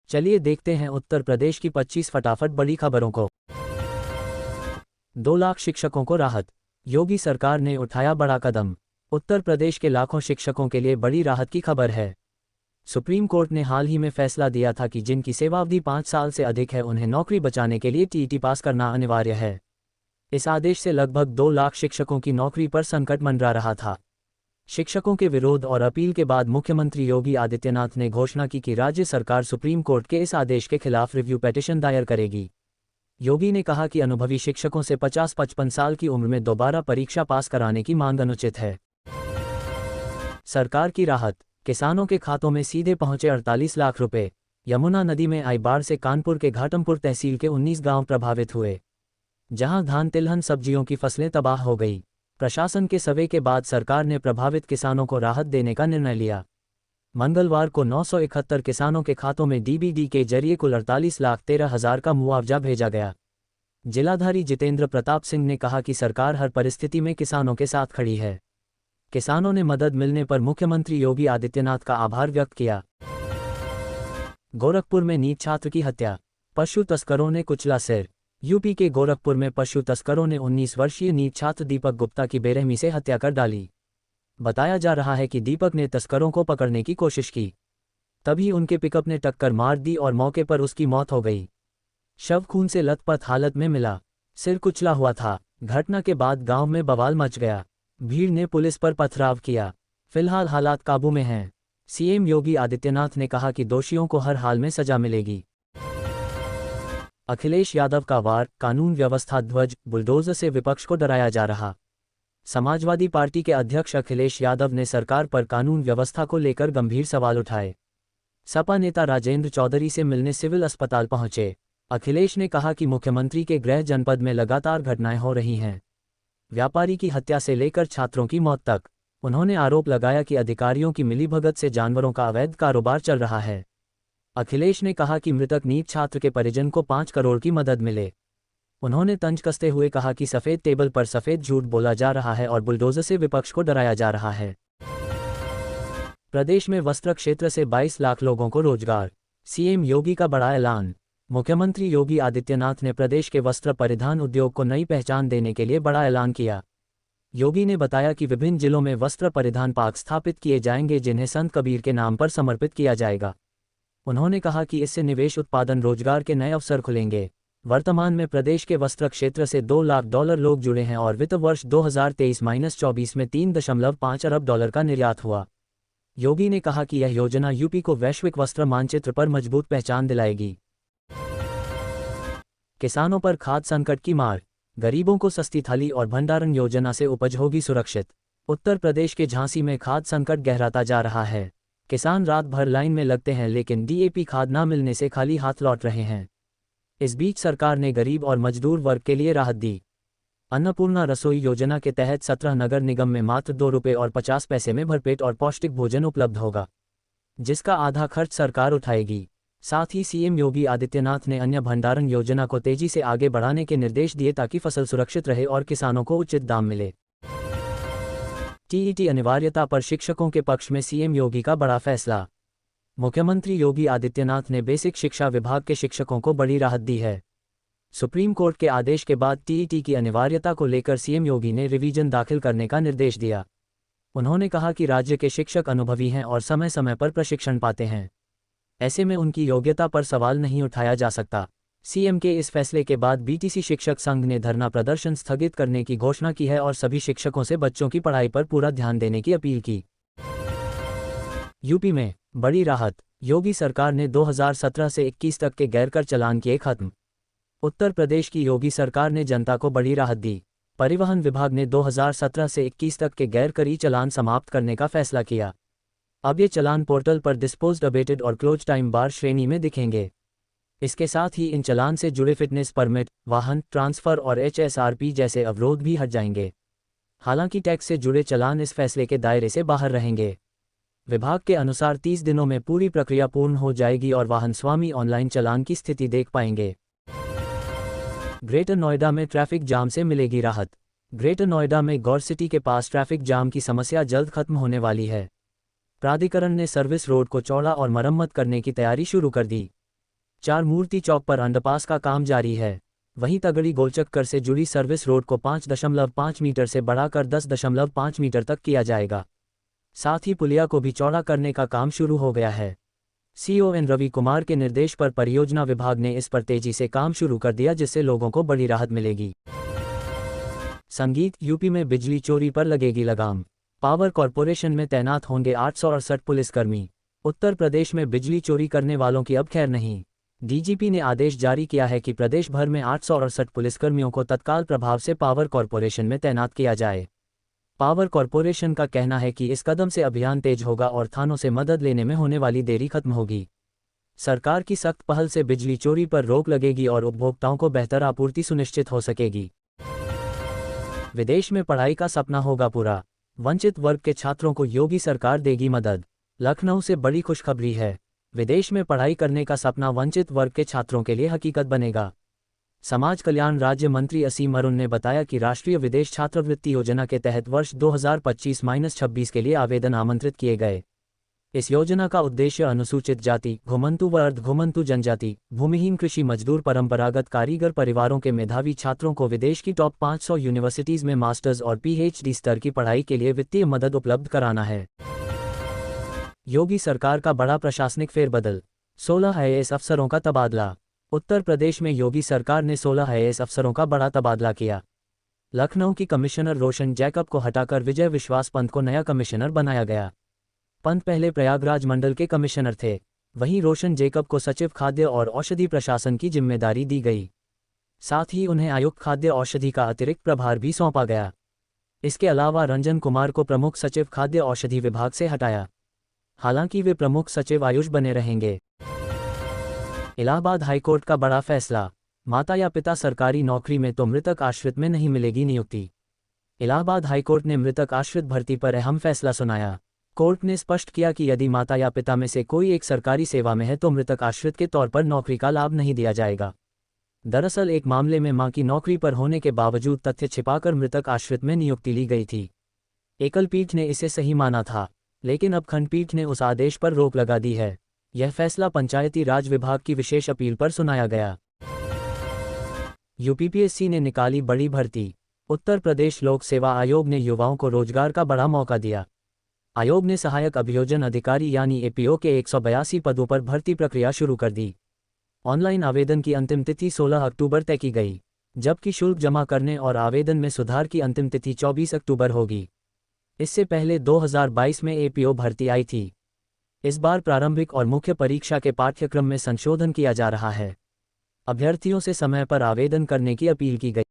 चलिए देखते हैं उत्तर प्रदेश की 25 फटाफट बड़ी खबरों को। 2 लाख शिक्षकों को राहत, योगी सरकार ने उठाया बड़ा कदम। उत्तर प्रदेश के लाखों शिक्षकों के लिए बड़ी राहत की खबर है। सुप्रीम कोर्ट ने हाल ही में फैसला दिया था कि जिनकी सेवावधि 5 साल से अधिक है उन्हें नौकरी बचाने के लिए टीईटी पास करना अनिवार्य है। इस आदेश से लगभग 2 लाख शिक्षकों की नौकरी पर संकट मंडरा रहा था। शिक्षकों के विरोध और अपील के बाद मुख्यमंत्री योगी आदित्यनाथ ने घोषणा की कि राज्य सरकार सुप्रीम कोर्ट के इस आदेश के खिलाफ रिव्यू पिटीशन दायर करेगी। योगी ने कहा कि अनुभवी शिक्षकों से 50-55 साल की उम्र में दोबारा परीक्षा पास कराने की मांग अनुचित है। सरकार की राहत, किसानों के खातों में सीधे पहुंचे 48 लाख रुपए। यमुना नदी में आई बाढ़ से कानपुर के घाटमपुर तहसील के 19 गांव प्रभावित हुए, जहां धान तिलहन सब्जियों की फसलें तबाह हो गई। प्रशासन के सर्वे के बाद सरकार ने प्रभावित किसानों को राहत देने का निर्णय लिया। मंगलवार को 971 किसानों के खातों में डीबीडी के जरिए कुल 48,13,000 का मुआवजा भेजा गया। जिलाधिकारी जितेंद्र प्रताप सिंह ने कहा कि सरकार हर परिस्थिति में किसानों के साथ खड़ी है। किसानों ने मदद मिलने पर मुख्यमंत्री योगी आदित्यनाथ का आभार व्यक्त किया। गोरखपुर में नीट छात्र की हत्या, पशु तस्करों ने कुचला सिर। यूपी के गोरखपुर में पशु तस्करों ने 19 वर्षीय नीट छात्र दीपक गुप्ता की बेरहमी से हत्या कर डाली। बताया जा रहा है कि दीपक ने तस्करों को पकड़ने की कोशिश की, तभी उनके पिकअप ने टक्कर मार दी और मौके पर उसकी मौत हो गई। शव खून से लथपथ हालत में मिला, सिर कुचला हुआ था। घटना के बाद गांव में बवाल मच गया। भीड़ ने पुलिस पर पथराव किया। फिलहाल हालात काबू में हैं। सीएम योगी आदित्यनाथ ने कहा कि दोषियों को हर हाल में सजा मिलेगी। अखिलेश यादव का वार, कानून व्यवस्था ध्वज, बुलडोजर से विपक्ष को डराया जा रहा। समाजवादी पार्टी के अध्यक्ष अखिलेश यादव ने सरकार पर कानून व्यवस्था को लेकर गंभीर सवाल उठाए। सपा नेता राजेंद्र चौधरी से मिलने सिविल अस्पताल पहुंचे। अखिलेश ने कहा कि मुख्यमंत्री के गृह जनपद में लगातार घटनाएं हो रही हैं, व्यापारी की हत्या से लेकर छात्रों की मौत तक। उन्होंने आरोप लगाया कि अधिकारियों की मिलीभगत से जानवरों का अवैध कारोबार चल रहा है। अखिलेश ने कहा कि मृतक नीट छात्र के परिजन को 5 करोड़ की मदद मिले। उन्होंने तंज कसते हुए कहा कि सफेद टेबल पर सफेद झूठ बोला जा रहा है और बुलडोजर से विपक्ष को डराया जा रहा है। प्रदेश में वस्त्र क्षेत्र से 22 लाख लोगों को रोजगार, सीएम योगी का बड़ा ऐलान। मुख्यमंत्री योगी आदित्यनाथ ने प्रदेश के वस्त्र परिधान उद्योग को नई पहचान देने के लिए बड़ा ऐलान किया। योगी ने बताया कि विभिन्न जिलों में वस्त्र परिधान पार्क स्थापित किए जाएंगे जिन्हें संत कबीर के नाम पर समर्पित किया जाएगा। उन्होंने कहा कि इससे निवेश, उत्पादन, रोजगार के नए अवसर खुलेंगे। वर्तमान में प्रदेश के वस्त्र क्षेत्र से $2 लाख लोग जुड़े हैं और वित्त वर्ष 2023-24 में $3.5 अरब का निर्यात हुआ। योगी ने कहा कि यह योजना यूपी को वैश्विक वस्त्र मानचित्र पर मजबूत पहचान दिलाएगी। किसानों पर खाद संकट की मार, गरीबों को सस्ती थाली और भंडारण योजना से उपज होगी सुरक्षित। उत्तर प्रदेश के झांसी में खाद संकट गहराता जा रहा है। किसान रात भर लाइन में लगते हैं लेकिन डीएपी खाद न मिलने से खाली हाथ लौट रहे हैं। इस बीच सरकार ने गरीब और मजदूर वर्ग के लिए राहत दी। अन्नपूर्णा रसोई योजना के तहत 17 नगर निगम में मात्र ₹2.50 में भरपेट और पौष्टिक भोजन उपलब्ध होगा, जिसका आधा खर्च सरकार उठाएगी। साथ ही सीएम योगी आदित्यनाथ ने अन्य भंडारण योजना को तेजी से आगे बढ़ाने के निर्देश दिए ताकि फसल सुरक्षित रहे और किसानों को उचित दाम मिले। टीईटी अनिवार्यता पर शिक्षकों के पक्ष में सीएम योगी का बड़ा फैसला। मुख्यमंत्री योगी आदित्यनाथ ने बेसिक शिक्षा विभाग के शिक्षकों को बड़ी राहत दी है। सुप्रीम कोर्ट के आदेश के बाद टीईटी की अनिवार्यता को लेकर सीएम योगी ने रिवीजन दाखिल करने का निर्देश दिया। उन्होंने कहा कि राज्य के शिक्षक अनुभवी हैं और समय समय पर प्रशिक्षण पाते हैं, ऐसे में उनकी योग्यता पर सवाल नहीं उठाया जा सकता। सीएम के इस फैसले के बाद बीटीसी शिक्षक संघ ने धरना प्रदर्शन स्थगित करने की घोषणा की है और सभी शिक्षकों से बच्चों की पढ़ाई पर पूरा ध्यान देने की अपील की। यूपी में बड़ी राहत, योगी सरकार ने 2017 से 21 तक के गैर कर चालान किए खत्म। उत्तर प्रदेश की योगी सरकार ने जनता को बड़ी राहत दी। परिवहन विभाग ने 2017 से 21 तक के गैर करी चालान समाप्त करने का फैसला किया। अब ये चालान पोर्टल पर डिस्पोज्ड, अबेटेड और क्लोज टाइम बार श्रेणी में दिखेंगे। इसके साथ ही इन चालान से जुड़े फिटनेस परमिट, वाहन ट्रांसफर और एचएसआरपी जैसे अवरोध भी हट जाएंगे। हालांकि टैक्स से जुड़े चालान इस फैसले के दायरे से बाहर रहेंगे। विभाग के अनुसार 30 दिनों में पूरी प्रक्रिया पूर्ण हो जाएगी और वाहन स्वामी ऑनलाइन चालान की स्थिति देख पाएंगे। ग्रेटर नोएडा में ट्रैफिक जाम से मिलेगी राहत। ग्रेटर नोएडा में गौर सिटी के पास ट्रैफिक जाम की समस्या जल्द खत्म होने वाली है। प्राधिकरण ने सर्विस रोड को चौड़ा और मरम्मत करने की तैयारी शुरू कर दी। चार मूर्ति चौक पर अंडरपास का काम जारी है। वहीं तगड़ी गोलचक्कर से जुड़ी सर्विस रोड को 5.5 मीटर से बढ़ाकर 10.5 मीटर तक किया जाएगा। साथ ही पुलिया को भी चौड़ा करने का काम शुरू हो गया है। CON रवि कुमार के निर्देश पर परियोजना विभाग ने इस पर तेजी से काम शुरू कर दिया, जिससे लोगों को बड़ी राहत मिलेगी। संगीत, यूपी में बिजली चोरी पर लगेगी लगाम। पावर कॉर्पोरेशन में तैनात होंगे 868 पुलिसकर्मी। उत्तर प्रदेश में बिजली चोरी करने वालों की अब खैर नहीं। DGP ने आदेश जारी किया है कि प्रदेश भर में 868 पुलिसकर्मियों को तत्काल प्रभाव से पावर कॉर्पोरेशन में तैनात किया जाए। पावर कॉर्पोरेशन का कहना है कि इस कदम से अभियान तेज होगा और थानों से मदद लेने में होने वाली देरी खत्म होगी। सरकार की सख्त पहल से बिजली चोरी पर रोक लगेगी और उपभोक्ताओं को बेहतर आपूर्ति सुनिश्चित हो सकेगी। विदेश में पढ़ाई का सपना होगा पूरा। वंचित वर्ग के छात्रों को योगी सरकार देगी मदद। लखनऊ से बड़ी खुशखबरी है। विदेश में पढ़ाई करने का सपना वंचित वर्ग के छात्रों के लिए हकीकत बनेगा। समाज कल्याण राज्य मंत्री असीम अरुण ने बताया कि राष्ट्रीय विदेश छात्रवृत्ति योजना के तहत वर्ष 2025-26 के लिए आवेदन आमंत्रित किए गए। इस योजना का उद्देश्य अनुसूचित जाति, घुमंतु व अर्ध घुमंतु जनजाति, भूमिहीन कृषि मजदूर, परंपरागत कारीगर परिवारों के मेधावी छात्रों को विदेश की टॉप 500 यूनिवर्सिटीज में मास्टर्स और PhD स्तर की पढ़ाई के लिए वित्तीय मदद उपलब्ध कराना है। योगी सरकार का बड़ा प्रशासनिक फेरबदल, 16 IAS अफसरों का तबादला। उत्तर प्रदेश में योगी सरकार ने 16 IAS अफसरों का बड़ा तबादला किया। लखनऊ की कमिश्नर रोशन जैकब को हटाकर विजय विश्वास पंत को नया कमिश्नर बनाया गया। पंत पहले प्रयागराज मंडल के कमिश्नर थे। वहीं रोशन जैकब को सचिव खाद्य और औषधि प्रशासन की जिम्मेदारी दी गई। साथ ही उन्हें आयुक्त खाद्य औषधि का अतिरिक्त प्रभार भी सौंपा गया। इसके अलावा रंजन कुमार को प्रमुख सचिव खाद्य औषधि विभाग से हटाया। हालांकि वे प्रमुख सचिव आयुष बने रहेंगे। इलाहाबाद हाईकोर्ट का बड़ा फैसला, माता या पिता सरकारी नौकरी में तो मृतक आश्रित में नहीं मिलेगी नियुक्ति। इलाहाबाद हाईकोर्ट ने मृतक आश्रित भर्ती पर अहम फैसला सुनाया। कोर्ट ने स्पष्ट किया कि यदि माता या पिता में से कोई एक सरकारी सेवा में है तो मृतक आश्रित के तौर पर नौकरी का लाभ नहीं दिया जाएगा। दरअसल एक मामले में मां की नौकरी पर होने के बावजूद तथ्य छिपाकर मृतक आश्रित में नियुक्ति ली गई थी। एकल पीठ ने इसे सही माना था, लेकिन अब खंडपीठ ने उस आदेश पर रोक लगा दी है। यह फैसला पंचायती राज विभाग की विशेष अपील पर सुनाया गया। UPPSC ने निकाली बड़ी भर्ती। उत्तर प्रदेश लोक सेवा आयोग ने युवाओं को रोजगार का बड़ा मौका दिया। आयोग ने सहायक अभियोजन अधिकारी यानी APO के 182 पदों पर भर्ती प्रक्रिया शुरू कर दी। ऑनलाइन आवेदन की अंतिम तिथि 16 अक्टूबर तय की गई, जबकि शुल्क जमा करने और आवेदन में सुधार की अंतिम तिथि 24 अक्टूबर होगी। इससे पहले 2022 में APO भर्ती आई थी। इस बार प्रारंभिक और मुख्य परीक्षा के पाठ्यक्रम में संशोधन किया जा रहा है। अभ्यर्थियों से समय पर आवेदन करने की अपील की गई।